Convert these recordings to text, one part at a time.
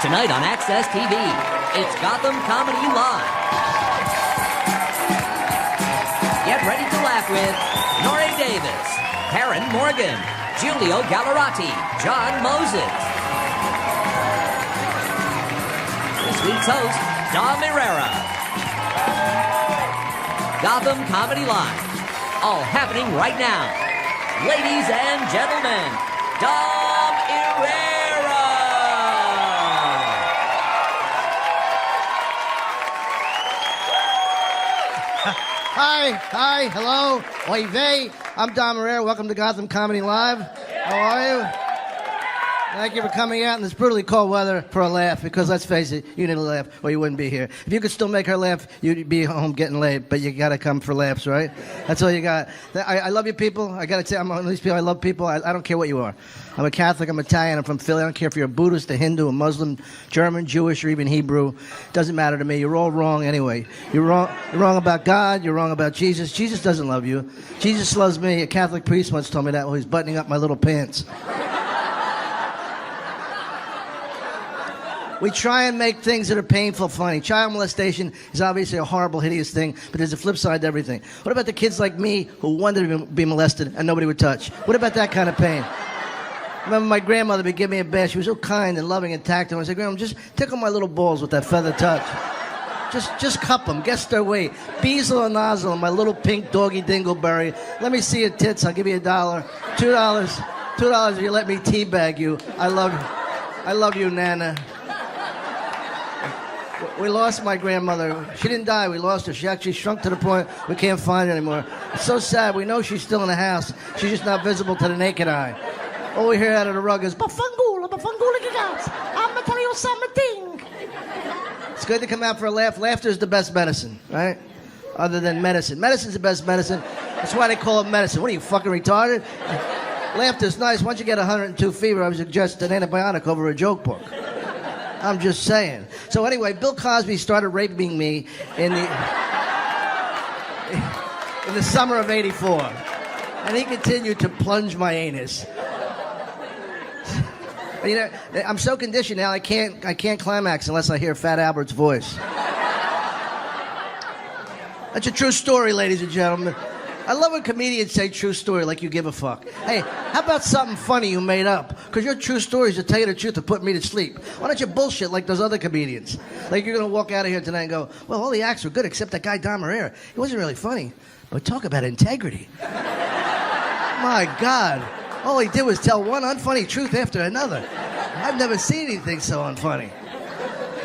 Tonight on Access TV, it's Gotham Comedy Live. Get ready to laugh with Nore Davis, Karen Morgan, Giulio Gallerati, John Moses. This week's host, Dom Irrera. Gotham Comedy Live, all happening right now. Ladies and gentlemen, Dom Irrera. Hi, hello, oy vey. I'm Dom Irrera. Welcome to Gotham Comedy Live. How are you? Thank you for coming out in this brutally cold weather for a laugh, because let's face it, you need a laugh or you wouldn't be here. If you could still make her laugh, you'd be home getting laid, but you gotta come for laughs, right? That's all you got. I love you people. I gotta say, I'm one of these people. I love people. I don't care what you are. I'm a Catholic, I'm Italian, I'm from Philly. I don't care if you're a Buddhist, a Hindu, a Muslim, German, Jewish, or even Hebrew. Doesn't matter to me. You're all wrong anyway. You're wrong about God. You're wrong about Jesus. Jesus doesn't love you. Jesus loves me. A Catholic priest once told me that while he's buttoning up my little pants. We try and make things that are painful funny. Child molestation is obviously a horrible, hideous thing, but there's a flip side to everything. What about the kids like me who wanted to be molested and nobody would touch? What about that kind of pain? I remember my grandmother would give me a bath. She was so kind and loving and tactile. I said, Grandma, just tickle my little balls with that feather touch. Just cup them. Guess their weight. Beazle or nozzle, my little pink doggy dingleberry. Let me see your tits. I'll give you $1. $2 if you let me teabag you. I love you, Nana. We lost my grandmother. She didn't die. We lost her. She actually shrunk to the point we can't find her anymore. It's so sad. We know she's still in the house. She's just not visible to the naked eye. All we hear out of the rug is, Bafangula, I'm going to tell you something. It's good to come out for a laugh. Laughter is the best medicine, right? Other than medicine. Medicine's the best medicine. That's why they call it medicine. What are you, fucking retarded? Laughter's nice. Once you get 102 fever, I would suggest an antibiotic over a joke book. I'm just saying. So anyway, Bill Cosby started raping me in the summer of '84, and he continued to plunge my anus. You know, I'm so conditioned now. I can't climax unless I hear Fat Albert's voice. That's a true story, ladies and gentlemen. I love when comedians say true story like you give a fuck. Hey, how about something funny you made up? Because your true stories, to tell you the truth, to put me to sleep. Why don't you bullshit like those other comedians? Like you're going to walk out of here tonight and go, well, all the acts were good except that guy Dom Irrera. He wasn't really funny. But talk about integrity. My God. All he did was tell one unfunny truth after another. I've never seen anything so unfunny.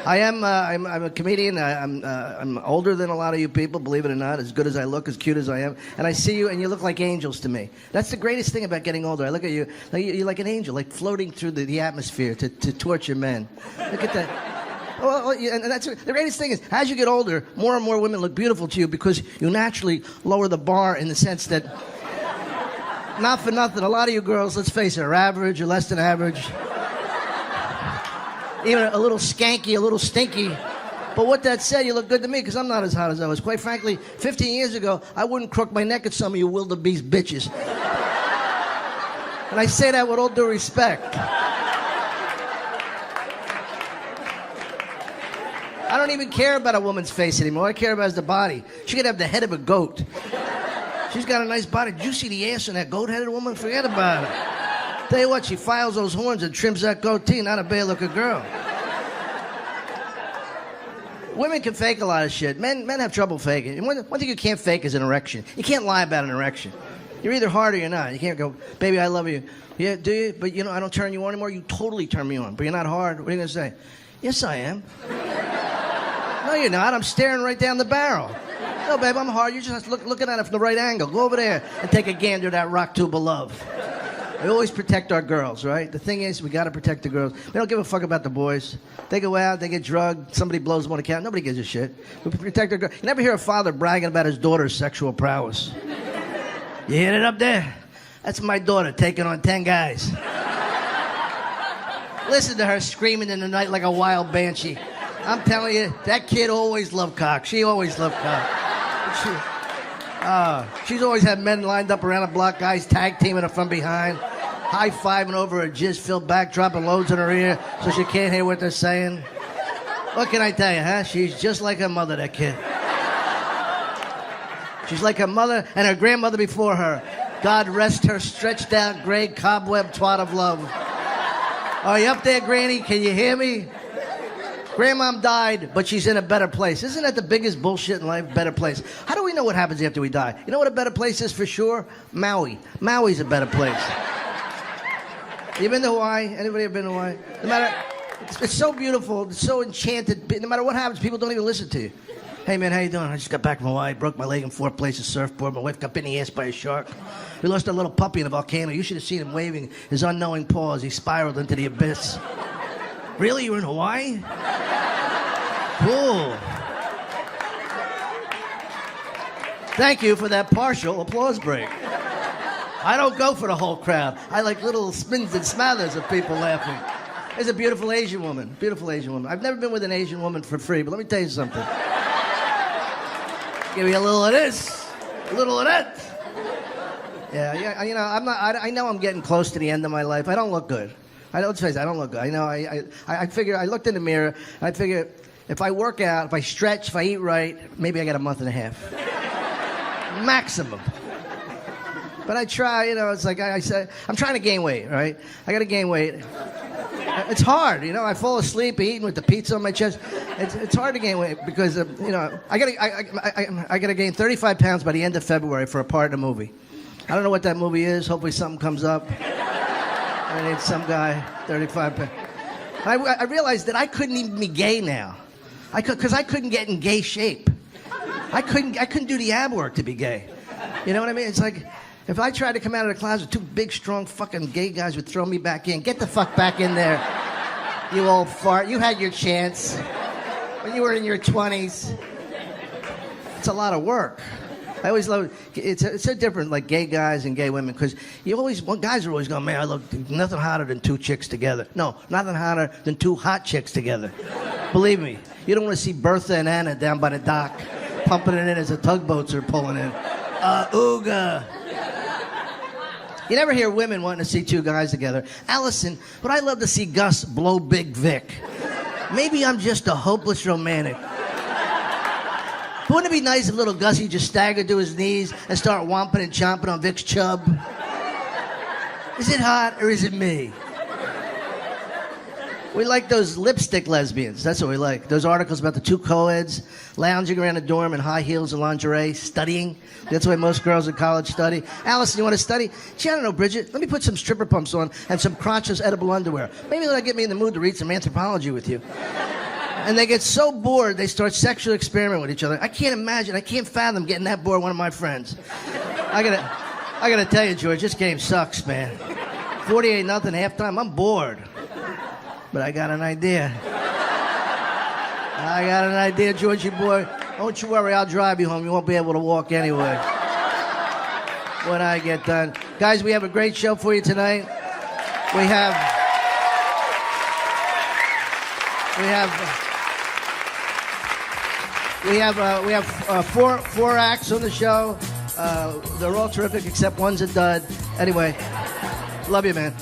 I'm a comedian. I'm older than a lot of you people, believe it or not, as good as I look, as cute as I am. And I see you, and you look like angels to me. That's the greatest thing about getting older. I look at you, like you're like an angel, like floating through the atmosphere to torture men. Look at that. And that's the greatest thing is, as you get older, more and more women look beautiful to you because you naturally lower the bar in the sense that, not for nothing, a lot of you girls, let's face it, are average or less than average. Even a little skanky, a little stinky. But with that said, you look good to me because I'm not as hot as I was. Quite frankly, 15 years ago, I wouldn't crook my neck at some of you wildebeest bitches. And I say that with all due respect. I don't even care about a woman's face anymore. All I care about is the body. She could have the head of a goat. She's got a nice body. Did you see the ass on that goat-headed woman? Forget about it. Tell you what, she files those horns and trims that goatee, not a bad-looking girl. Women can fake a lot of shit. Men have trouble faking. And one thing you can't fake is an erection. You can't lie about an erection. You're either hard or you're not. You can't go, baby, I love you. Yeah, do you? But, I don't turn you on anymore. You totally turn me on. But you're not hard. What are you going to say? Yes, I am. No, you're not. I'm staring right down the barrel. No, babe, I'm hard. You're just looking at it from the right angle. Go over there and take a gander at that rock tube of love. We always protect our girls, right? The thing is, we got to protect the girls. We don't give a fuck about the boys. They go out, they get drugged, somebody blows them on the count. Nobody gives a shit. We protect our girls. You never hear a father bragging about his daughter's sexual prowess. You hear it up there? That's my daughter taking on 10 guys. Listen to her screaming in the night like a wild banshee. I'm telling you, that kid always loved cock. She always loved cock. She's always had men lined up around the block, guys tag teaming her from behind. high-fiving over her jizz-filled back, dropping loads in her ear so she can't hear what they're saying. What can I tell you, huh? She's just like her mother, that kid. She's like her mother and her grandmother before her. God rest her stretched out gray cobweb twat of love. Are you up there, Granny? Can you hear me? Grandmom died, but she's in a better place. Isn't that the biggest bullshit in life? Better place. How do we know what happens after we die? You know what a better place is for sure? Maui. Maui's a better place. You been to Hawaii? Anybody ever been to Hawaii? No matter, it's so beautiful. It's so enchanted. No matter what happens, people don't even listen to you. Hey, man, how you doing? I just got back from Hawaii. Broke my leg in 4 places, surfboard. My wife got bit in the ass by a shark. We lost a little puppy in a volcano. You should have seen him waving his unknowing paw as he spiraled into the abyss. Really? You were in Hawaii? Cool. Thank you for that partial applause break. I don't go for the whole crowd. I like little spins and smathers of people laughing. There's a beautiful Asian woman. Beautiful Asian woman. I've never been with an Asian woman for free, but let me tell you something. Give me a little of this, a little of that. Yeah, you know, I know I'm getting close to the end of my life. I don't look good. Let's face it, I don't look good. I know. I figure. I looked in the mirror. And I figure, if I work out, if I stretch, if I eat right, maybe I got a month and a half, maximum. But I try. You know, it's like I say, I'm trying to gain weight. Right? I got to gain weight. It's hard, you know. I fall asleep eating with the pizza on my chest. It's hard to gain weight because you know I gotta gain 35 pounds by the end of February for a part in a movie. I don't know what that movie is. Hopefully something comes up. I need some guy 35 pounds. I realized that I couldn't even be gay now. Because I couldn't get in gay shape. I couldn't do the ab work to be gay. You know what I mean? It's like, if I tried to come out of the closet, 2 big, strong fucking gay guys would throw me back in. Get the fuck back in there, you old fart. You had your chance when you were in your 20s. It's a lot of work. I always love it. It's so different, like gay guys and gay women, because guys are always going, man, I look nothing hotter than 2 chicks together. No, nothing hotter than 2 hot chicks together. Believe me, you don't want to see Bertha and Anna down by the dock, pumping it in as the tugboats are pulling in. Ooga. You never hear women wanting to see 2 guys together. Allison, but I love to see Gus blow Big Vic. Maybe I'm just a hopeless romantic. Wouldn't it be nice if little Gussie just staggered to his knees and start womping and chomping on Vic's chub? Is it hot or is it me? We like those lipstick lesbians. That's what we like. Those articles about the 2 co-eds lounging around a dorm in high heels and lingerie, studying. That's the way most girls in college study. Allison, you want to study? Gee, I don't know, Bridget. Let me put some stripper pumps on and some crotchless edible underwear. Maybe that'll get me in the mood to read some anthropology with you. And they get so bored, they start sexual experimenting with each other. I can't fathom getting that bored with one of my friends. I gotta tell you, George, this game sucks, man. 48-0 halftime, I'm bored. But I got an idea. Georgie boy. Don't you worry, I'll drive you home. You won't be able to walk anyway when I get done. Guys, we have a great show for you tonight. We have 4 acts on the show. They're all terrific, except one's a dud. Anyway, love you, man.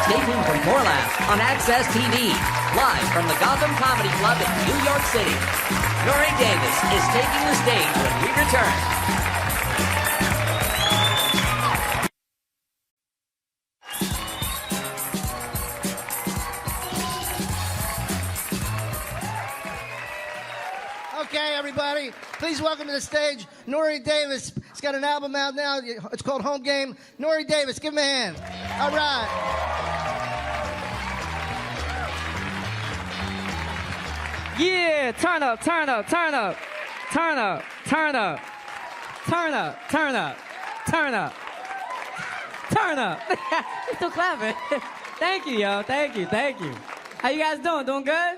Stay tuned for more laughs on Access TV, live from the Gotham Comedy Club in New York City. Nori Davis is taking the stage when we return. Okay, everybody, please welcome to the stage Nori Davis. He's got an album out now. It's called Home Game. Nori Davis, give him a hand. All right. Yeah, turn up, turn up, turn up, turn up, turn up, turn up, turn up, turn up, turn up. You're still clapping. Thank you, yo. Thank you, thank you. How you guys doing? Doing good?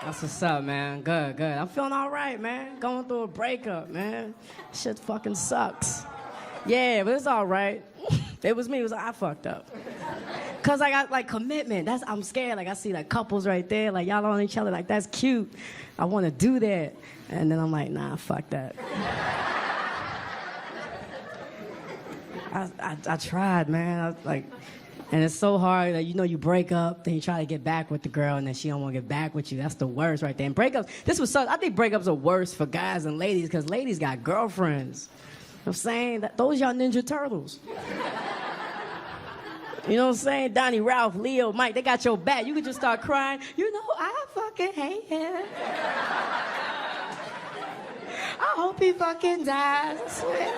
That's what's up, man. Good, good. I'm feeling all right, man. Going through a breakup, man. Shit fucking sucks. Yeah, but it's all right. It was me. I fucked up. Cause I got like commitment. I'm scared. Like I see like couples right there, like y'all on each other. Like that's cute. I want to do that, and then I'm like, nah, fuck that. I tried, man. And it's so hard that you break up, then you try to get back with the girl, and then she don't want to get back with you. That's the worst right there. And breakups, I think breakups are worse for guys than ladies because ladies got girlfriends. You know what I'm saying? Those y'all Ninja Turtles. You know what I'm saying? Donnie, Ralph, Leo, Mike, they got your back. You can just start crying. I fucking hate him. I hope he fucking dies. I swear.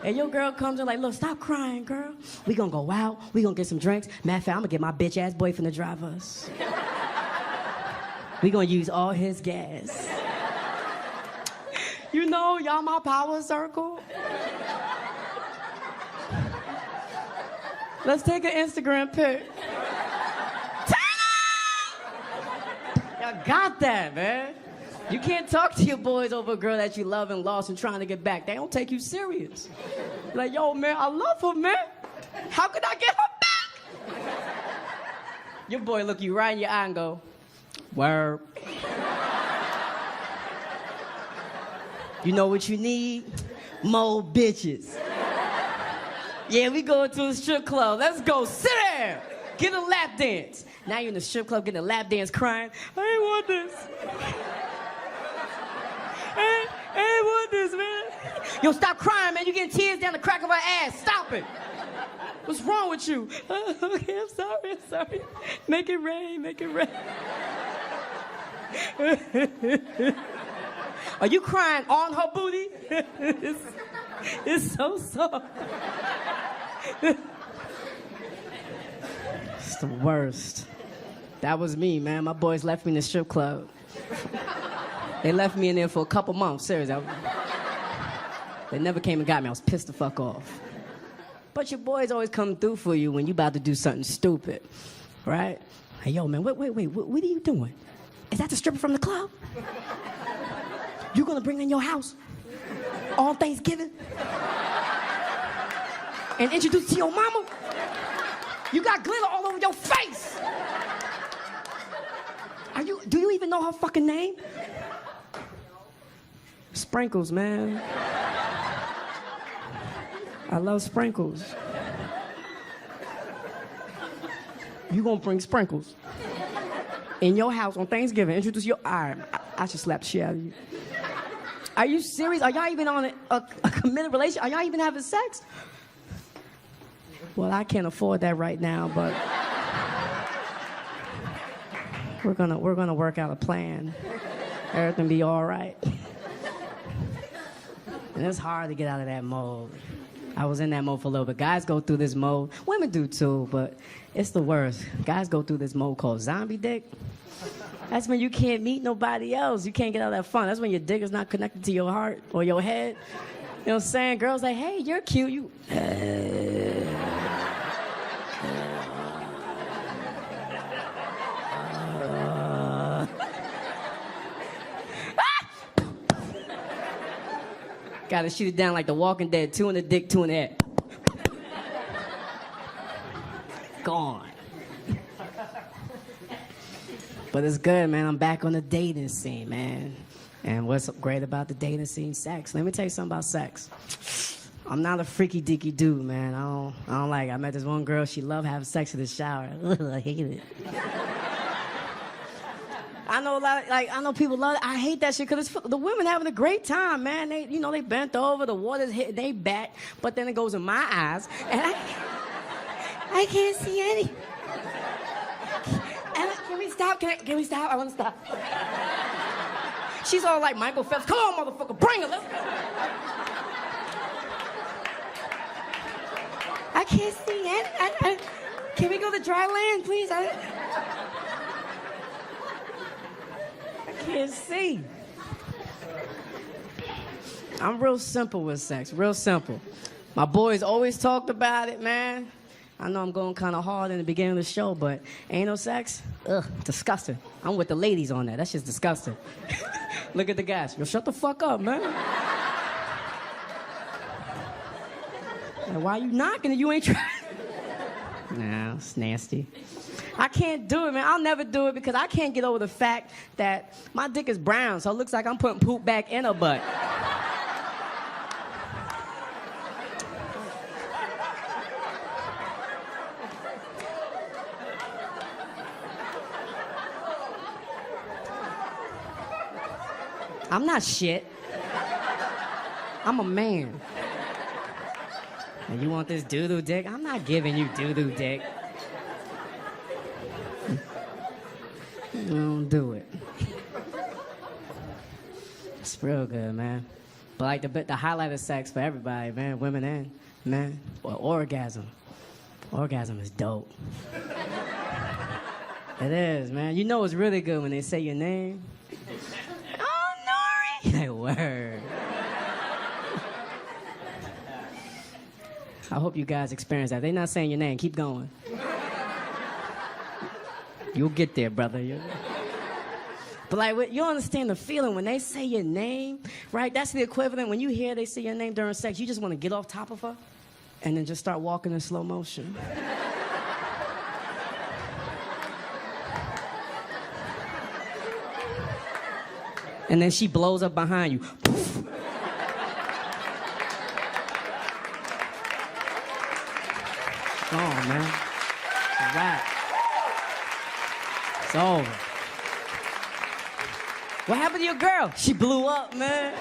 And your girl comes in like, look, stop crying, girl. We gonna go out. We gonna get some drinks. Matter of fact, I'm gonna get my bitch-ass boyfriend to drive us. We gonna use all his gas. Y'all my power circle. Let's take an Instagram pic. Y'all got that, man. You can't talk to your boys over a girl that you love and lost and trying to get back. They don't take you serious. Like, yo, man, I love her, man. How could I get her back? Your boy look you right in your eye and go, word. You know what you need? More bitches. Yeah, we going to a strip club. Let's go. Sit there. Get a lap dance. Now you're in the strip club getting a lap dance crying. I ain't want this. I ain't want this, man. Yo, stop crying, man. You're getting tears down the crack of her ass. Stop it. What's wrong with you? Okay, I'm sorry. Make it rain. Are you crying on her booty? It's so soft. It's the worst. That was me, man. My boys left me in the strip club. They left me in there for a couple months, seriously. They never came and got me. I was pissed the fuck off. But your boys always come through for you when you about to do something stupid, right? Hey, yo, man, wait, what are you doing? Is that the stripper from the club? You gonna bring her in your house on Thanksgiving? And introduce to your mama? You got glitter all over your face! Do you even know her fucking name? Sprinkles, man. I love Sprinkles. You gonna bring Sprinkles in your house on Thanksgiving, introduce your... I should slap the shit out of you. Are you serious? Are y'all even on a committed relationship? Are y'all even having sex? Well, I can't afford that right now, but we're gonna work out a plan. Everything be all right. And it's hard to get out of that mode. I was in that mode for a little bit. Guys go through this mode. Women do too, but it's the worst. Guys go through this mode called zombie dick. That's when you can't meet nobody else. You can't get out of that fun. That's when your dick is not connected to your heart or your head. You know what I'm saying? Girls like, hey, you're cute. You... Gotta shoot it down like The Walking Dead. 2 in the dick, 2 in the head. Gone. But it's good, man. I'm back on the dating scene, man. And what's great about the dating scene? Sex. Let me tell you something about sex. I'm not a freaky deaky dude, man. I don't like it. I met this one girl. She loved having sex in the shower. Ugh, I hate it. I know people love it. I hate that shit because the women having a great time, man. They bent over, the water's hitting they back, but then it goes in my eyes, and I can't see any. Can we stop? Can we stop? I want to stop. She's all like Michael Phelps. Come on, motherfucker, bring her. Let's go. I can't see any. Can we go to dry land, please? I can't see. I'm real simple with sex, real simple. My boys always talked about it, man. I know I'm going kind of hard in the beginning of the show, but ain't no sex? Ugh, disgusting. I'm with the ladies on that. That's just disgusting. Look at the guys. Yo, shut the fuck up, man. Why you knocking if you ain't trying? Nah, it's nasty. I can't do it, man. I'll never do it because I can't get over the fact that my dick is brown, so it looks like I'm putting poop back in her butt. I'm not shit. I'm a man. And you want this doo-doo dick? I'm not giving you doo-doo dick. Don't do it. It's real good, man. But like the highlight of sex for everybody, man, women and men, or orgasm. Orgasm is dope. It is, man. You know it's really good when they say your name. Oh, Nori! Like, word. I hope you guys experience that. They're not saying your name. Keep going. You'll get there, brother. But like, you understand the feeling when they say your name, right? That's the equivalent. When you hear they say your name during sex, you just want to get off top of her and then just start walking in slow motion. And then she blows up behind you. Poof. Oh, man. It's a wrap. It's over. What happened to your girl? She blew up, man.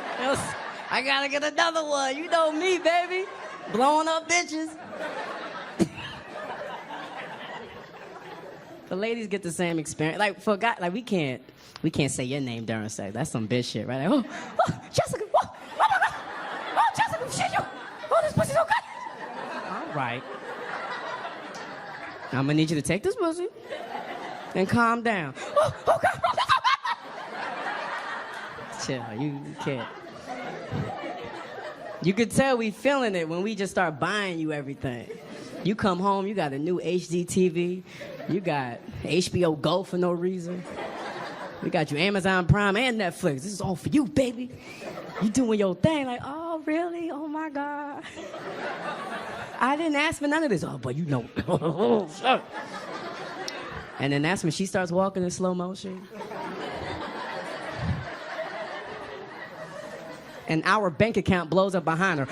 I gotta get another one. You know me, baby. Blowing up bitches. The ladies get the same experience. Like, for guys, like, we can't say your name during sex. That's some bitch shit, right? Like, oh, Jessica, oh my God. Oh, Jessica, shit, you. Oh, this pussy's so good. All right. I'm gonna need you to take this pussy and calm down. Oh, God. Chill, you can't. You could tell we feeling it when we just start buying you everything. You come home, you got a new HD TV. You got HBO Go for no reason. We got you Amazon Prime and Netflix. This is all for you, baby. You doing your thing like, oh, really? Oh, my God. I didn't ask for none of this. Oh, but you know. And then that's when she starts walking in slow motion. And our bank account blows up behind her.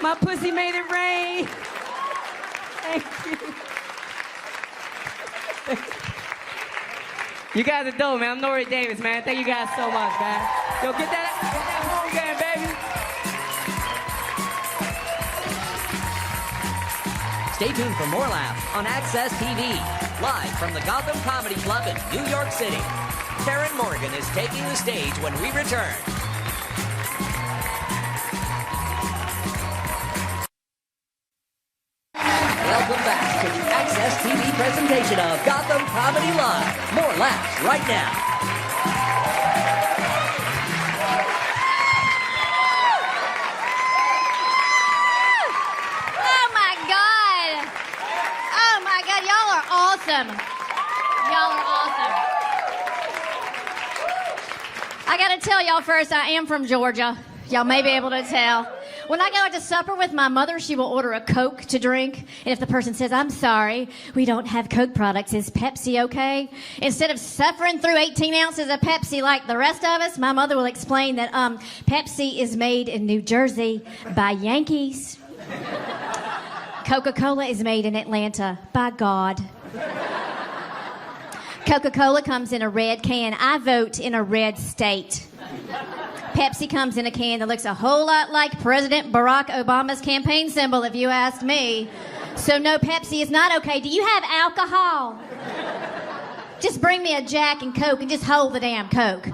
My pussy made it rain. Thank you. You guys are dope, man. I'm Nori Davis, man. Thank you guys so much, man. Yo, get that home game, baby. Stay tuned for more laughs on Access TV, live from the Gotham Comedy Club in New York City. Karen Morgan is taking the stage when we return. Welcome back to the Access TV presentation of Gotham Comedy Live. More laughs right now. Oh my God. Oh my God, y'all are awesome. Y'all are awesome. I gotta tell y'all first, I am from Georgia. Y'all may be able to tell. When I go out to supper with my mother, she will order a Coke to drink. And if the person says, I'm sorry, we don't have Coke products, is Pepsi okay? Instead of suffering through 18 ounces of Pepsi like the rest of us, my mother will explain that Pepsi is made in New Jersey by Yankees. Coca-Cola is made in Atlanta by God. Coca-Cola comes in a red can. I vote in a red state. Pepsi comes in a can that looks a whole lot like President Barack Obama's campaign symbol, if you ask me. So no, Pepsi is not okay. Do you have alcohol? Just bring me a Jack and Coke and just hold the damn Coke.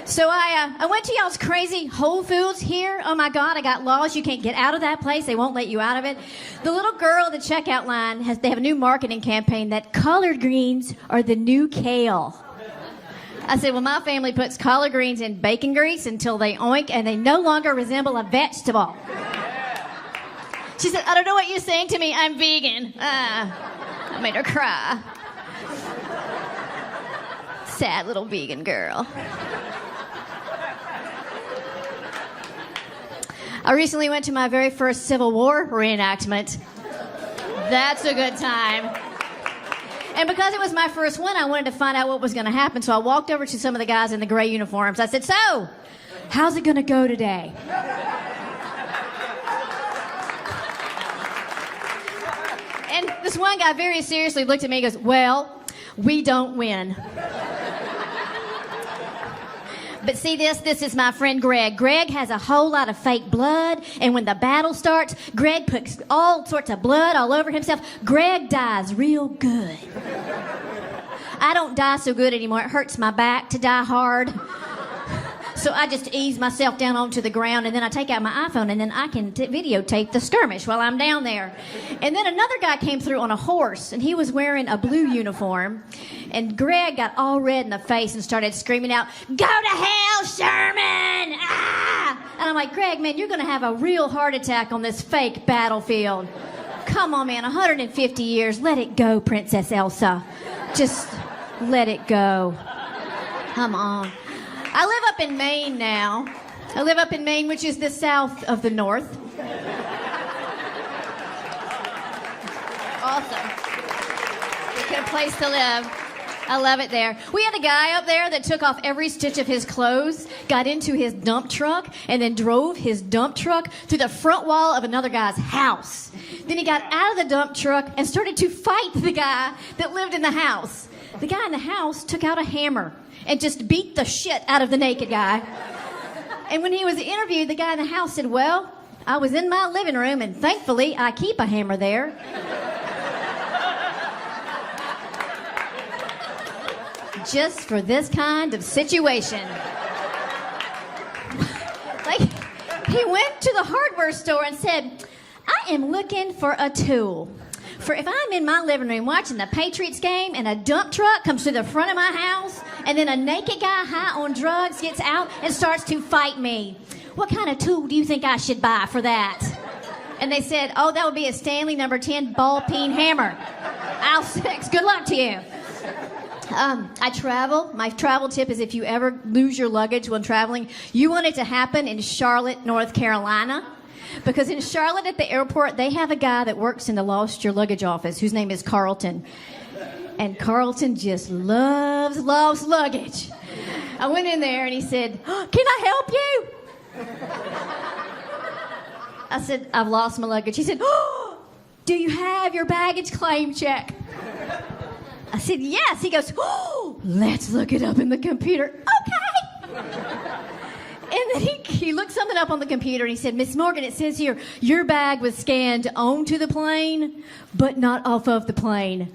So I went to y'all's crazy Whole Foods here. Oh my God, I got laws. You can't get out of that place. They won't let you out of it. The little girl at the checkout line, they have a new marketing campaign that collard greens are the new kale. I said, well, my family puts collard greens in bacon grease until they oink and they no longer resemble a vegetable. She said, I don't know what you're saying to me. I'm vegan. I made her cry. Sad little vegan girl. I recently went to my very first Civil War reenactment. That's a good time. And because it was my first one, I wanted to find out what was going to happen. So I walked over to some of the guys in the gray uniforms. I said, so, how's it going to go today? And this one guy very seriously looked at me and goes, well, we don't win. But see this is my friend Greg. Greg has a whole lot of fake blood, and when the battle starts, Greg puts all sorts of blood all over himself. Greg dies real good. I don't die so good anymore. It hurts my back to die hard. So I just ease myself down onto the ground, and then I take out my iPhone, and then I can videotape the skirmish while I'm down there. And then another guy came through on a horse, and he was wearing a blue uniform. And Greg got all red in the face and started screaming out, "Go to hell, Sherman!" Ah! And I'm like, Greg, man, you're going to have a real heart attack on this fake battlefield. Come on, man, 150 years. Let it go, Princess Elsa. Just let it go. Come on. I live up in Maine now. I live up in Maine, which is the south of the north. Awesome. Good place to live. I love it there. We had a guy up there that took off every stitch of his clothes, got into his dump truck, and then drove his dump truck through the front wall of another guy's house. Then he got out of the dump truck and started to fight the guy that lived in the house. The guy in the house took out a hammer and just beat the shit out of the naked guy. And when he was interviewed, the guy in the house said, "Well, I was in my living room, and thankfully I keep a hammer there." Just for this kind of situation. Like, he went to the hardware store and said, "I am looking for a tool. For if I'm in my living room watching the Patriots game and a dump truck comes to the front of my house and then a naked guy high on drugs gets out and starts to fight me, what kind of tool do you think I should buy for that?" And they said, "Oh, that would be a Stanley No. 10 ball-peen hammer. I'll 6. Good luck to you." I travel. My travel tip is if you ever lose your luggage when traveling, you want it to happen in Charlotte, North Carolina. Because in Charlotte at the airport, they have a guy that works in the lost your luggage office whose name is Carlton. And Carlton just loves luggage. I went in there and he said, "Can I help you?" I said, "I've lost my luggage." He said, "Do you have your baggage claim check?" I said, "Yes." He goes, "Let's look it up in the computer." Okay. And then he looked something up on the computer and he said, "Miss Morgan, it says here, your bag was scanned onto the plane, but not off of the plane."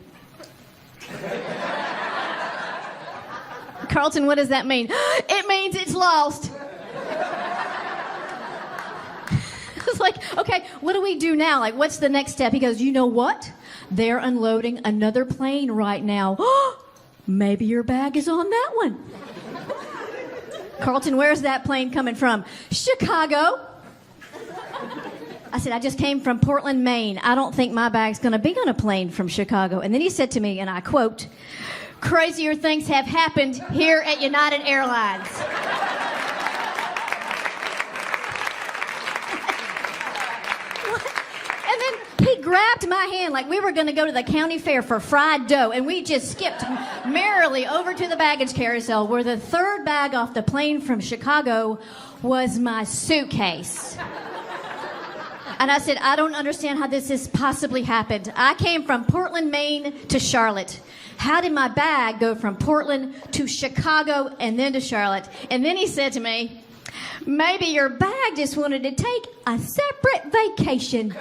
"Carlton, what does that mean?" "It means it's lost." I was like, "Okay, what do we do now? Like, what's the next step?" He goes, "You know what? They're unloading another plane right now. Maybe your bag is on that one." "Carlton, where's that plane coming from?" "Chicago." I said, "I just came from Portland, Maine. I don't think my bag's going to be on a plane from Chicago." And then he said to me, and I quote, "Crazier things have happened here at United Airlines." And then he grabbed my hand like we were going to go to the county fair for fried dough, and we just skipped merrily over to the baggage carousel where the third bag off the plane from Chicago was my suitcase. And I said, "I don't understand how this has possibly happened. I came from Portland, Maine to Charlotte. How did my bag go from Portland to Chicago and then to Charlotte?" And then he said to me, "Maybe your bag just wanted to take a separate vacation."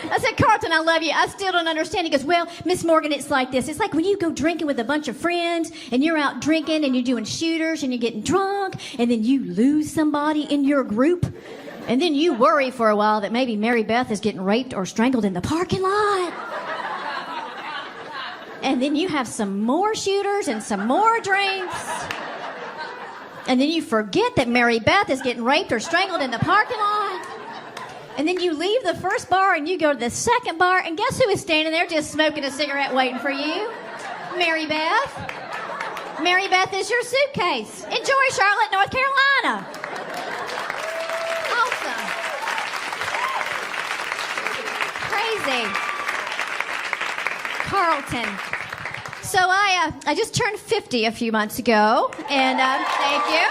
I said, "Carlton, I love you. I still don't understand." He goes, "Well, Miss Morgan, it's like this. It's like when you go drinking with a bunch of friends and you're out drinking and you're doing shooters and you're getting drunk and then you lose somebody in your group and then you worry for a while that maybe Mary Beth is getting raped or strangled in the parking lot. And then you have some more shooters and some more drinks. And then you forget that Mary Beth is getting raped or strangled in the parking lot. And then you leave the first bar and you go to the second bar, and guess who is standing there just smoking a cigarette waiting for you? Mary Beth. Mary Beth is your suitcase. Enjoy Charlotte, North Carolina." Awesome. Crazy. Carlton. So I just turned 50 a few months ago, and thank you.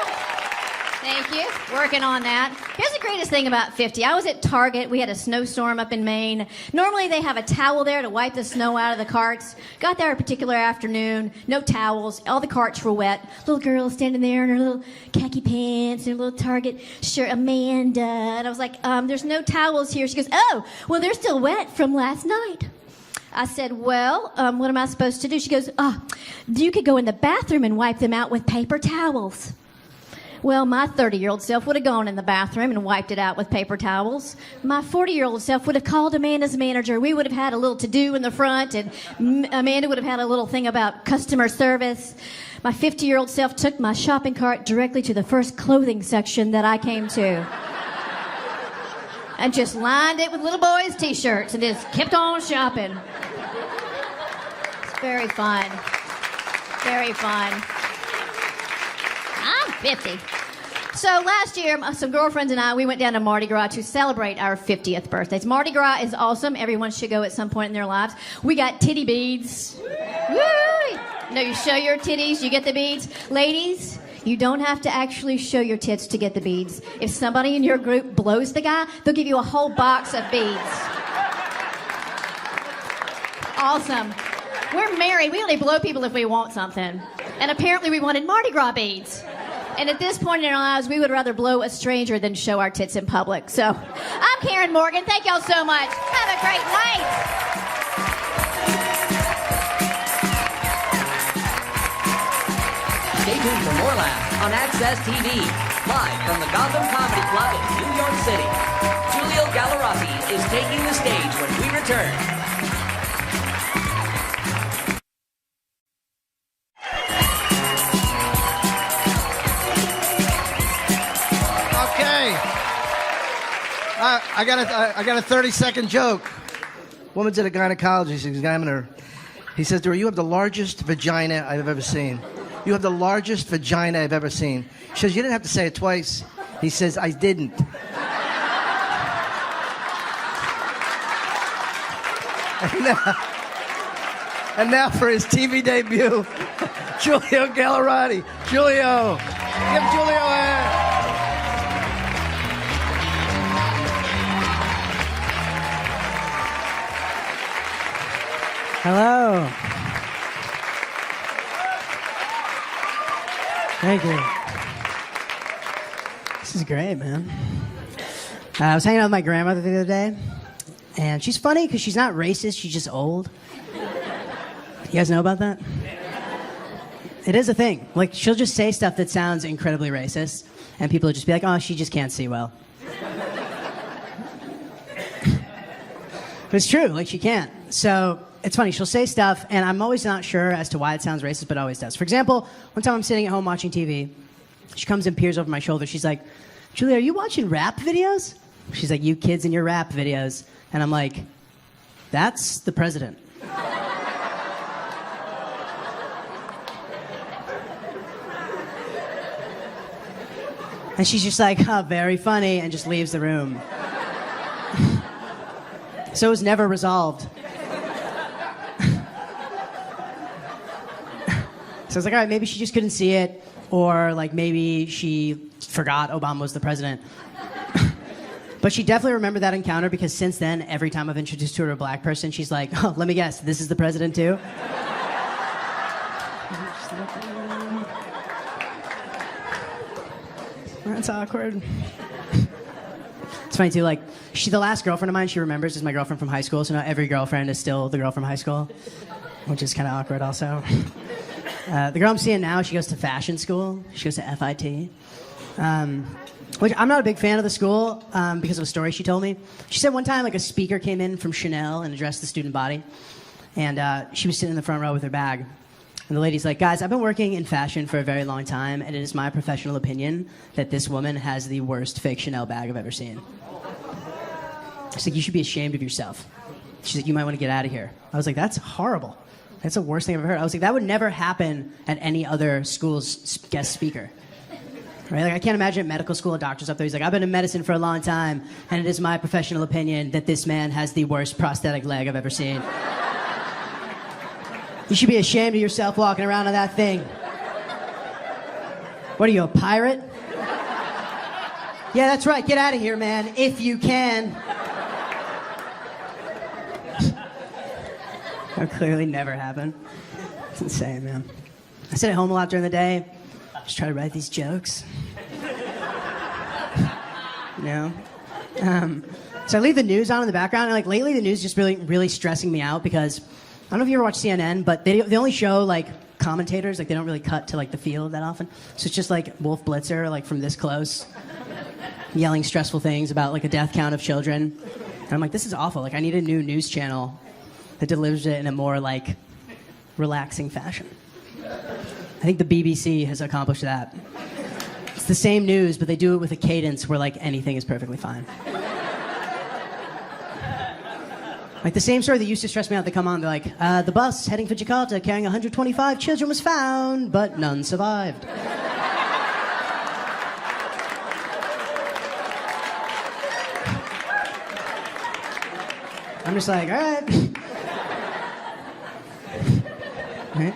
Thank you. Working on that. Here's the greatest thing about 50. I was at Target. We had a snowstorm up in Maine. Normally they have a towel there to wipe the snow out of the carts. Got there a particular afternoon. No towels. All the carts were wet. Little girl standing there in her little khaki pants and her little Target shirt. Amanda. And I was like, there's no towels here. She goes, oh, well, they're still wet from last night. I said, well, what am I supposed to do? She goes, you could go in the bathroom and wipe them out with paper towels. Well, my 30-year-old self would have gone in the bathroom and wiped it out with paper towels. My 40-year-old self would have called Amanda's manager. We would have had a little to-do in the front, and Amanda would have had a little thing about customer service. My 50-year-old self took my shopping cart directly to the first clothing section that I came to. And just lined it with little boys' T-shirts and just kept on shopping. It's very fun. Very fun. I'm 50. So last year, some girlfriends and I, we went down to Mardi Gras to celebrate our 50th birthdays. Mardi Gras is awesome. Everyone should go at some point in their lives. We got titty beads. Woo! No, you show your titties, you get the beads. Ladies, you don't have to actually show your tits to get the beads. If somebody in your group blows the guy, they'll give you a whole box of beads. Awesome. We're married. We only blow people if we want something. And apparently we wanted Mardi Gras beads. And at this point in our lives, we would rather blow a stranger than show our tits in public. So, I'm Karen Morgan. Thank y'all so much. Have a great night. Stay tuned for more laughs on Access TV, live from the Gotham Comedy Club in New York City. Giulio Gallerati is taking the stage when we return. I got a 30-second joke. Woman's at a gynecologist. He's examining her. He says to her, you have the largest vagina I've ever seen. You have the largest vagina I've ever seen. She says, you didn't have to say it twice. He says, I didn't. And now for his TV debut, Giulio Gallerati. Giulio. Give Giulio a hand. Hello. Thank you. This is great, man. I was hanging out with my grandmother the other day, and she's funny because she's not racist, she's just old. You guys know about that? It is a thing. Like, she'll just say stuff that sounds incredibly racist, and people will just be like, oh, she just can't see well. But it's true, like, she can't. So it's funny, she'll say stuff, and I'm always not sure as to why it sounds racist, but it always does. For example, one time I'm sitting at home watching TV. She comes and peers over my shoulder. She's like, Julie, are you watching rap videos? She's like, you kids and your rap videos. And I'm like, that's the president. And she's just like, oh, very funny, and just leaves the room. So it was never resolved. So I was like, all right, maybe she just couldn't see it, or like maybe she forgot Obama was the president. But she definitely remembered that encounter because since then, every time I've introduced her to a black person, she's like, oh, let me guess, this is the president too? That's awkward. It's funny too, like, the last girlfriend of mine she remembers is my girlfriend from high school, so now every girlfriend is still the girl from high school, which is kind of awkward also. The girl I'm seeing now, she goes to fashion school. She goes to FIT. Which I'm not a big fan of the school because of a story she told me. She said one time, like, a speaker came in from Chanel and addressed the student body. And she was sitting in the front row with her bag. And the lady's like, guys, I've been working in fashion for a very long time, and it is my professional opinion that this woman has the worst fake Chanel bag I've ever seen. She's like, you should be ashamed of yourself. She's like, you might want to get out of here. I was like, that's horrible. That's the worst thing I've ever heard. I was like, that would never happen at any other school's guest speaker. Right? Like, I can't imagine at medical school a doctor's up there. He's like, I've been in medicine for a long time, and it is my professional opinion that this man has the worst prosthetic leg I've ever seen. You should be ashamed of yourself walking around on that thing. What are you, a pirate? Yeah, that's right. Get out of here, man, if you can. That clearly never happened. It's insane, man. I sit at home a lot during the day. Just try to write these jokes. You know? So I leave the news on in the background, and like lately the news is just really stressing me out because I don't know if you ever watch CNN, but they only show like commentators, like they don't really cut to like the field that often. So it's just like Wolf Blitzer, like from this close, yelling stressful things about like a death count of children. And I'm like, this is awful. Like I need a new news channel that delivers it in a more like relaxing fashion. I think the BBC has accomplished that. It's the same news, but they do it with a cadence where like anything is perfectly fine. Like the same story that used to stress me out, they come on, they're like, the bus heading for Jakarta carrying 125 children was found, but none survived. I'm just like, all right. Right?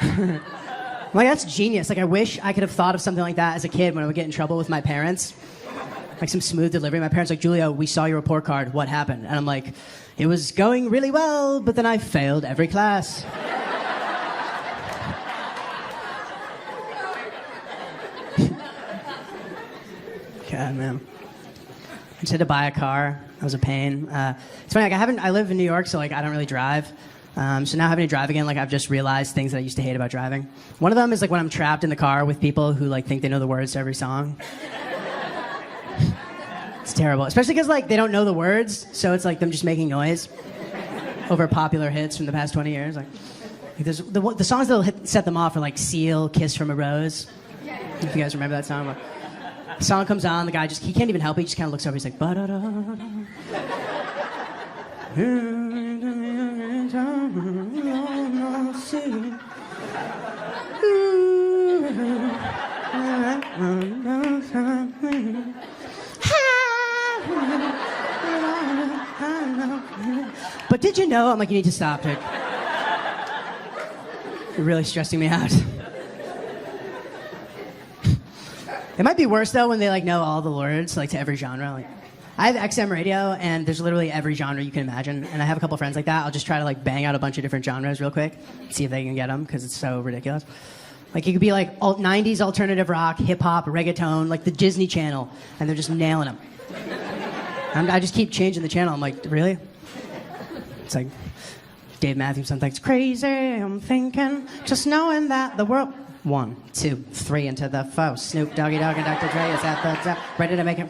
I'm like, that's genius. Like, I wish I could have thought of something like that as a kid when I would get in trouble with my parents. Like some smooth delivery. My parents like, Julio, we saw your report card. What happened? And I'm like, it was going really well, but then I failed every class. God, man. I just had to buy a car. That was a pain. It's funny, like I live in New York, so like I don't really drive. So now having to drive again, like I've just realized things that I used to hate about driving. One of them is like when I'm trapped in the car with people who like think they know the words to every song. It's terrible, especially because like they don't know the words, so it's like them just making noise over popular hits from the past 20 years. Like there's the songs that'll set them off are like Seal, Kiss from a Rose. If you guys remember that song. The song comes on, the guy he can't even help it, he just kind of looks over, he's like, ba-da-da. But did you know? I'm like, you need to stop, Dick. You're really stressing me out. It might be worse though when they like know all the words like to every genre. Like, I have XM radio and there's literally every genre you can imagine, and I have a couple friends like that. I'll just try to like bang out a bunch of different genres real quick, see if they can get them because it's so ridiculous. Like it could be like 90s alternative rock, hip hop, reggaeton, like the Disney Channel, and they're just nailing them. I just keep changing the channel. I'm like, really? It's like Dave Matthews something. It's crazy. I'm thinking, just knowing that the world. 1, 2, 3 into the foe. Snoop Doggy Dogg and Dr. Dre is at the top, ready to make him.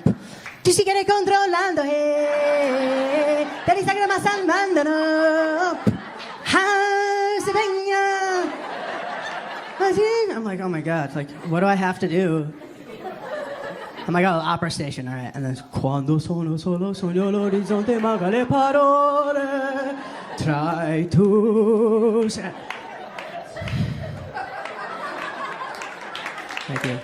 Tú si quieres controlando, hey. Te Instagram salvándonos. Se venga. I'm like, oh my God. Like, what do I have to do? I'm like, oh, opera station, all right. And then, Cuando sono solo sogno l'orizzonte manca le parole. Try to. Thank you.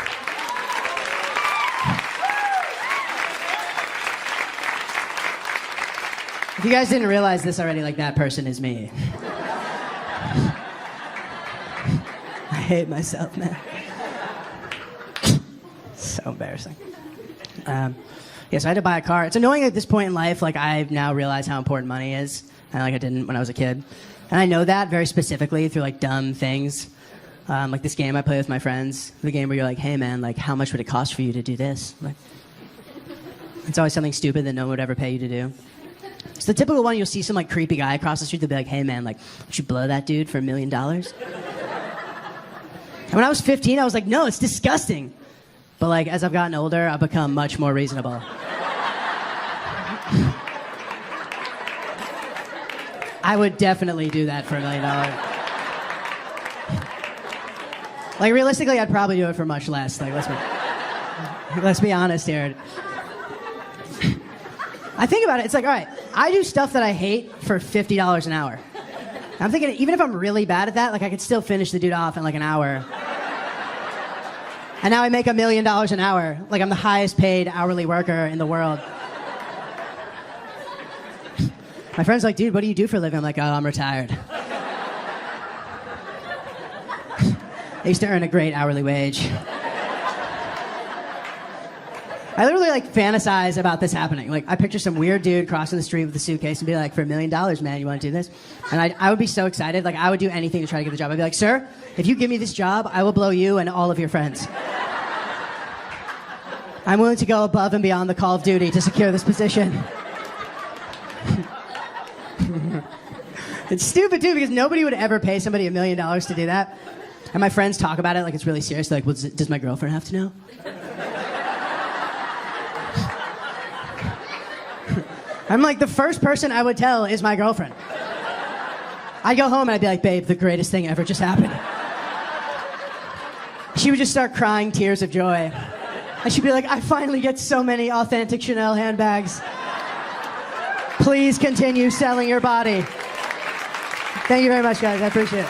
If you guys didn't realize this already, like that person is me. I hate myself, man. So embarrassing. So I had to buy a car. It's annoying at this point in life. Like I've now realized how important money is, and like I didn't when I was a kid. And I know that very specifically through like dumb things. Like this game I play with my friends, the game where you're like, hey man, like how much would it cost for you to do this? Like, it's always something stupid that no one would ever pay you to do. It's the typical one, you'll see some like creepy guy across the street, they'll be like, hey man, like, would you blow that dude for $1 million? And when I was 15, I was like, no, it's disgusting. But like, as I've gotten older, I've become much more reasonable. I would definitely do that for $1 million. Like, realistically, I'd probably do it for much less. Like, let's be honest here. I think about it, it's like, all right, I do stuff that I hate for $50 an hour. I'm thinking, even if I'm really bad at that, like, I could still finish the dude off in like an hour. And now I make $1 million an hour. Like, I'm the highest paid hourly worker in the world. My friend's like, dude, what do you do for a living? I'm like, oh, I'm retired. I used to earn a great hourly wage. I literally like fantasize about this happening. Like I picture some weird dude crossing the street with a suitcase and be like, for $1 million, man, you want to do this? And I would be so excited. Like I would do anything to try to get the job. I'd be like, sir, if you give me this job, I will blow you and all of your friends. I'm willing to go above and beyond the call of duty to secure this position. It's stupid too because nobody would ever pay somebody $1 million to do that. And my friends talk about it like it's really serious. They're like, well, does my girlfriend have to know? I'm like, the first person I would tell is my girlfriend. I'd go home and I'd be like, babe, the greatest thing ever just happened. She would just start crying tears of joy. And she'd be like, I finally get so many authentic Chanel handbags. Please continue selling your body. Thank you very much, guys. I appreciate it.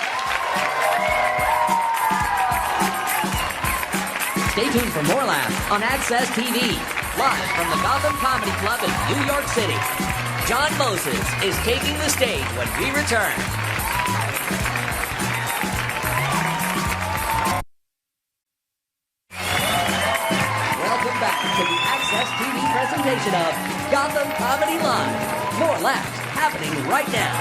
Stay tuned for more laughs on Access TV, live from the Gotham Comedy Club in New York City. John Moses is taking the stage when we return. Welcome back to the Access TV presentation of Gotham Comedy Live. More laughs happening right now.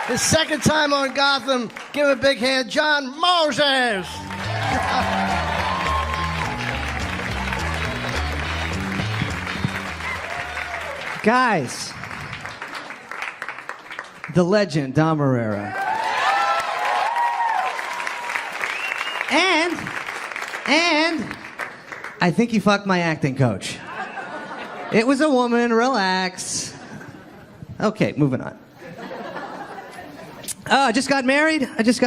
The second time on Gotham, give him a big hand, John Moses. Guys, the legend, Dom Herrera. And I think he fucked my acting coach. It was a woman, relax. Okay, moving on. I just got married. Yes,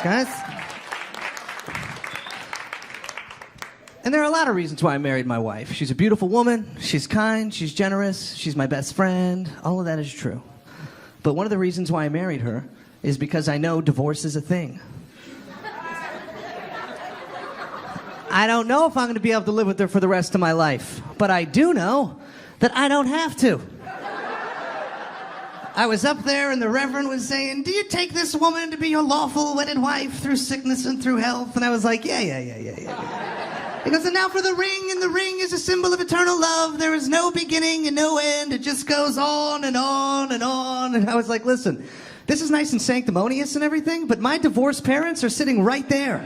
guys. And there are a lot of reasons why I married my wife. She's a beautiful woman. She's kind. She's generous. She's my best friend. All of that is true. But one of the reasons why I married her is because I know divorce is a thing. I don't know if I'm going to be able to live with her for the rest of my life. But I do know that I don't have to. I was up there and the Reverend was saying, do you take this woman to be your lawful wedded wife through sickness and through health? And I was like, yeah. He goes, and now for the ring, and the ring is a symbol of eternal love. There is no beginning and no end. It just goes on and on and on. And I was like, listen, this is nice and sanctimonious and everything, but my divorced parents are sitting right there.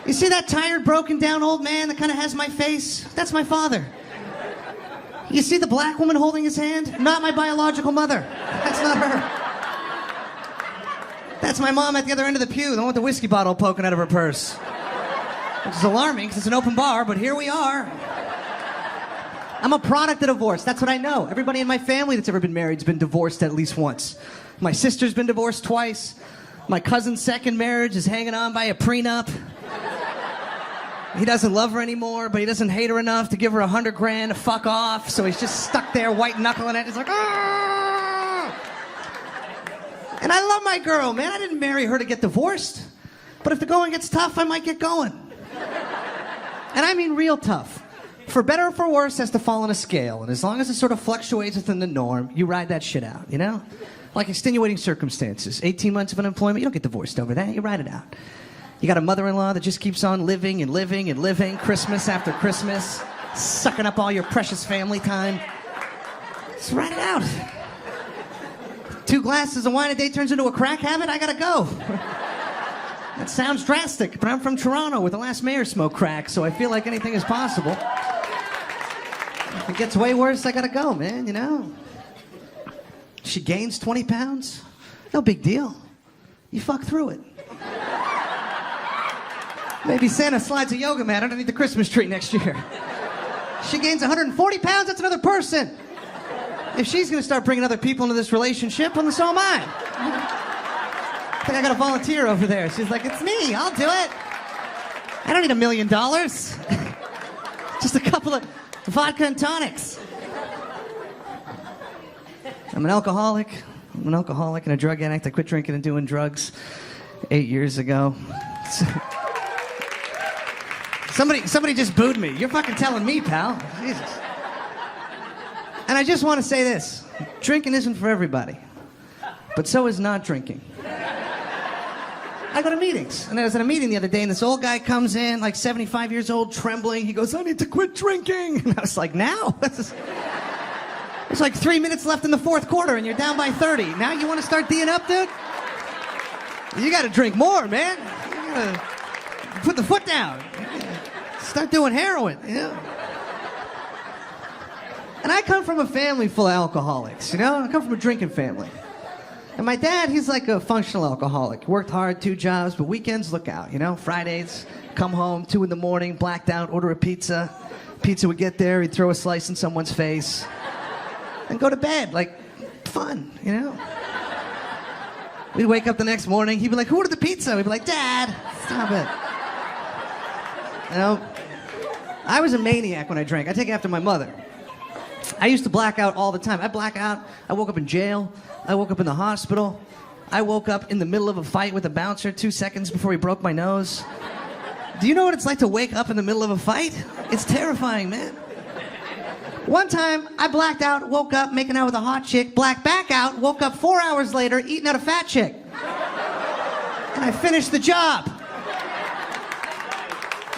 You see that tired, broken down old man that kind of has my face? That's my father. You see the black woman holding his hand? Not my biological mother. That's not her. That's my mom at the other end of the pew, the one with the whiskey bottle poking out of her purse. Which is alarming because it's an open bar, but here we are. I'm a product of divorce. That's what I know. Everybody in my family that's ever been married has been divorced at least once. My sister's been divorced twice. My cousin's second marriage is hanging on by a prenup. He doesn't love her anymore, but he doesn't hate her enough to give her $100,000 to fuck off, so he's just stuck there white knuckling it. He's like, ah! And I love my girl, man. I didn't marry her to get divorced. But if the going gets tough, I might get going. And I mean real tough. For better or for worse has to fall on a scale, and as long as it sort of fluctuates within the norm, you ride that shit out, you know? Like extenuating circumstances. 18 months of unemployment, you don't get divorced over that. You ride it out. You got a mother-in-law that just keeps on living and living and living, Christmas after Christmas, sucking up all your precious family time. Just ride it out. 2 glasses of wine a day turns into a crack habit, I gotta go. That sounds drastic, but I'm from Toronto where the last mayor smoked crack, so I feel like anything is possible. If it gets way worse, I gotta go, man, you know? She gains 20 pounds? No big deal. You fuck through it. Maybe Santa slides a yoga mat underneath the Christmas tree next year. She gains 140 pounds, that's another person. If she's gonna start bringing other people into this relationship, well, then so am I. I think I got a volunteer over there. She's like, it's me, I'll do it. I don't need $1 million. Just a couple of vodka and tonics. I'm an alcoholic and a drug addict. I quit drinking and doing drugs 8 years ago. Somebody just booed me. You're fucking telling me, pal. Jesus. And I just want to say this. Drinking isn't for everybody. But so is not drinking. I go to meetings. And I was at a meeting the other day, and this old guy comes in, like 75 years old, trembling. He goes, I need to quit drinking. And I was like, now? There's like 3 minutes left in the fourth quarter, and you're down by 30. Now you want to start D'ing up, dude? You got to drink more, man. You got to put the foot down. Start doing heroin, you know? And I come from a family full of alcoholics, you know? I come from a drinking family. And my dad, he's like a functional alcoholic. Worked hard, 2 jobs, but weekends, look out, you know? Fridays, come home, 2 in the morning, blacked out, order a pizza. Pizza would get there, he'd throw a slice in someone's face. And go to bed, like, fun, you know? We'd wake up the next morning, he'd be like, who ordered the pizza? We'd be like, Dad, stop it. You know, I was a maniac when I drank. I take after my mother. I used to black out all the time. I black out, I woke up in jail, I woke up in the hospital, I woke up in the middle of a fight with a bouncer 2 seconds before he broke my nose. Do you know what it's like to wake up in the middle of a fight? It's terrifying, man. One time, I blacked out, woke up making out with a hot chick, blacked back out, woke up 4 hours later eating out a fat chick. And I finished the job.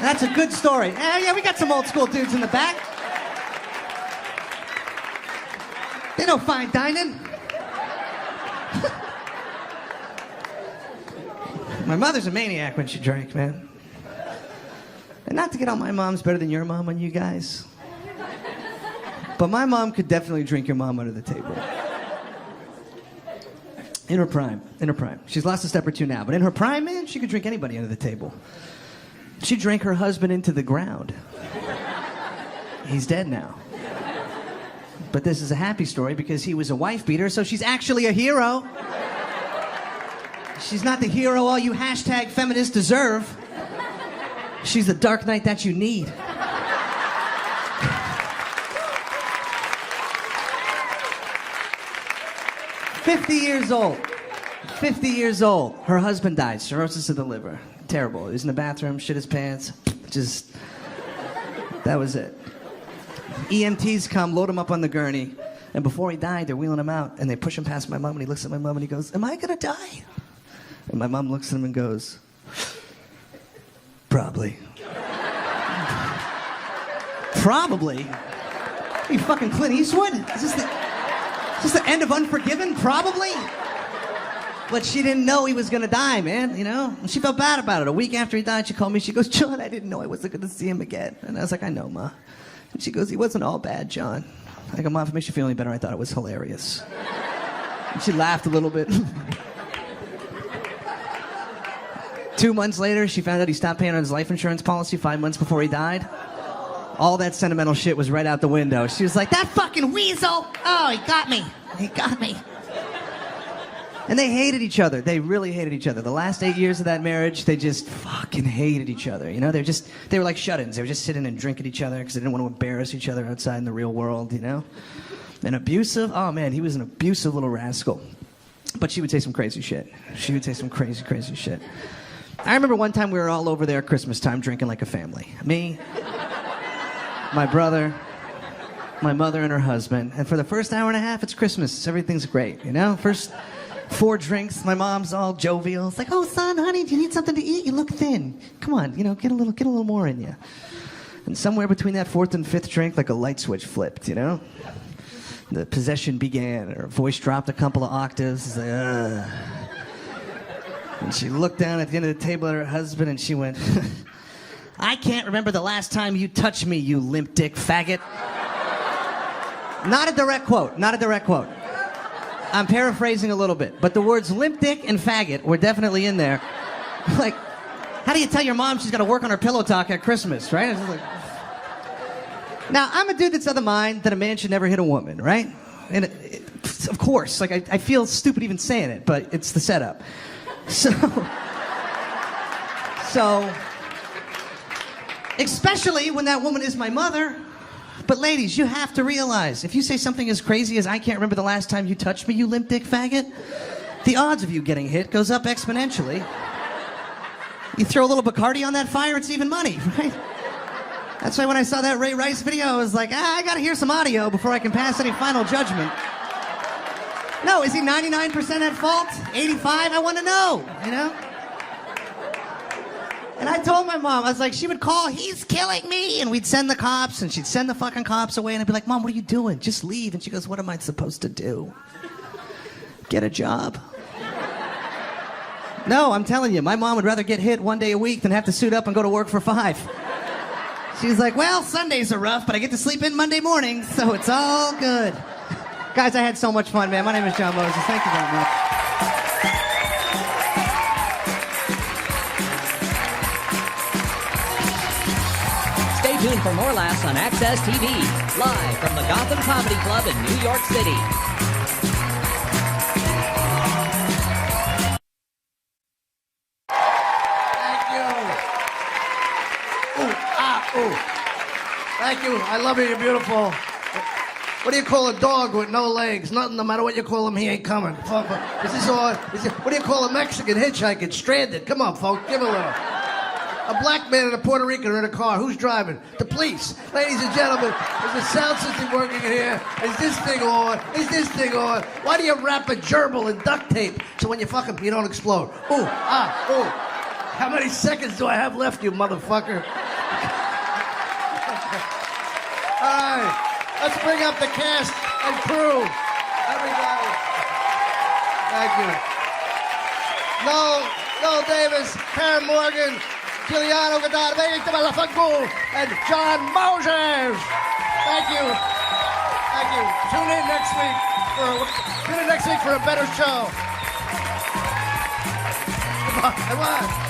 That's a good story. Yeah, we got some old school dudes in the back. They know fine dining. My mother's a maniac when she drank, man. And not to get on my mom's better than your mom on you guys. But my mom could definitely drink your mom under the table. In her prime. She's lost a step or two now, but in her prime, man, she could drink anybody under the table. She drank her husband into the ground. He's dead now. But this is a happy story because he was a wife beater, so she's actually a hero. She's not the hero all you hashtag feminists deserve. She's the dark knight that you need. 50 years old. 50 years old. Her husband died, cirrhosis of the liver. Terrible. He was in the bathroom, shit his pants. Just, that was it. EMTs come, load him up on the gurney, and before he died, they're wheeling him out, and they push him past my mom, and he looks at my mom, and he goes, am I gonna die? And my mom looks at him and goes, probably. Probably? Are you fucking Clint Eastwood? Is this the end of Unforgiven? Probably? But she didn't know he was gonna die, man, you know? And she felt bad about it. A week after he died, she called me, she goes, John, I didn't know I wasn't gonna see him again. And I was like, I know, Ma. And she goes, he wasn't all bad, John. I go, Mom, if it makes you feel any better, I thought it was hilarious. And she laughed a little bit. 2 months later, she found out he stopped paying on his life insurance policy 5 months before he died. All that sentimental shit was right out the window. She was like, that fucking weasel! Oh, he got me. He got me. And they hated each other. They really hated each other. The last 8 years of that marriage, they just fucking hated each other. You know, they were like shut-ins. They were just sitting and drinking each other because they didn't want to embarrass each other outside in the real world, you know? And abusive, oh man, he was an abusive little rascal. But she would say some crazy shit. She would say some crazy, crazy shit. I remember one time we were all over there at Christmas time drinking like a family. Me, my brother, my mother and her husband. And for the first hour and a half, it's Christmas. Everything's great, you know? First 4 drinks, my mom's all jovial. It's like, oh, son, honey, do you need something to eat? You look thin. Come on, you know, get a little more in you. And somewhere between that 4th and 5th drink, like a light switch flipped, you know? The possession began. Her voice dropped a couple of octaves. It's like, ugh. And she looked down at the end of the table at her husband and she went, I can't remember the last time you touched me, you limp dick faggot. Not a direct quote, not a direct quote. I'm paraphrasing a little bit, but the words limp dick and faggot were definitely in there. Like, how do you tell your mom she's got to work on her pillow talk at Christmas, right? It's like... Now, I'm a dude that's of the mind that a man should never hit a woman, right? And of course, like I feel stupid even saying it, but it's the setup. So, especially when that woman is my mother. But ladies, you have to realize, if you say something as crazy as, I can't remember the last time you touched me, you limp dick faggot, the odds of you getting hit goes up exponentially. You throw a little Bacardi on that fire, it's even money, right? That's why when I saw that Ray Rice video, I was like, I gotta hear some audio before I can pass any final judgment. No, is he 99% at fault? 85? I want to know, you know? And I told my mom, I was like, she would call, he's killing me. And we'd send the cops, and she'd send the fucking cops away. And I'd be like, Mom, what are you doing? Just leave. And she goes, what am I supposed to do? Get a job? No, I'm telling you, my mom would rather get hit one day a week than have to suit up and go to work for 5. She's like, well, Sundays are rough, but I get to sleep in Monday mornings, so it's all good. Guys, I had so much fun, man. My name is John Moses. Thank you very much. Stay tuned for more laughs on Access TV, live from the Gotham Comedy Club in New York City. Thank you. I love you. You're beautiful. What do you call a dog with no legs? Nothing. No matter what you call him, he ain't coming. Fuck. What do you call a Mexican hitchhiking? Stranded. Come on, folks. Give a little. A black man and a Puerto Rican are in a car. Who's driving? The police. Ladies and gentlemen, is the sound system working in here? Is this thing on? Is this thing on? Why do you wrap a gerbil in duct tape so when you fuck him, you don't explode? Ooh, ooh. How many seconds do I have left, you motherfucker? All right, let's bring up the cast and crew. Everybody. Thank you. Noel Davis, Karen Morgan, Giuliano Godard, and John Moses. Thank you. Thank you. Tune in next week for a better show. Come on.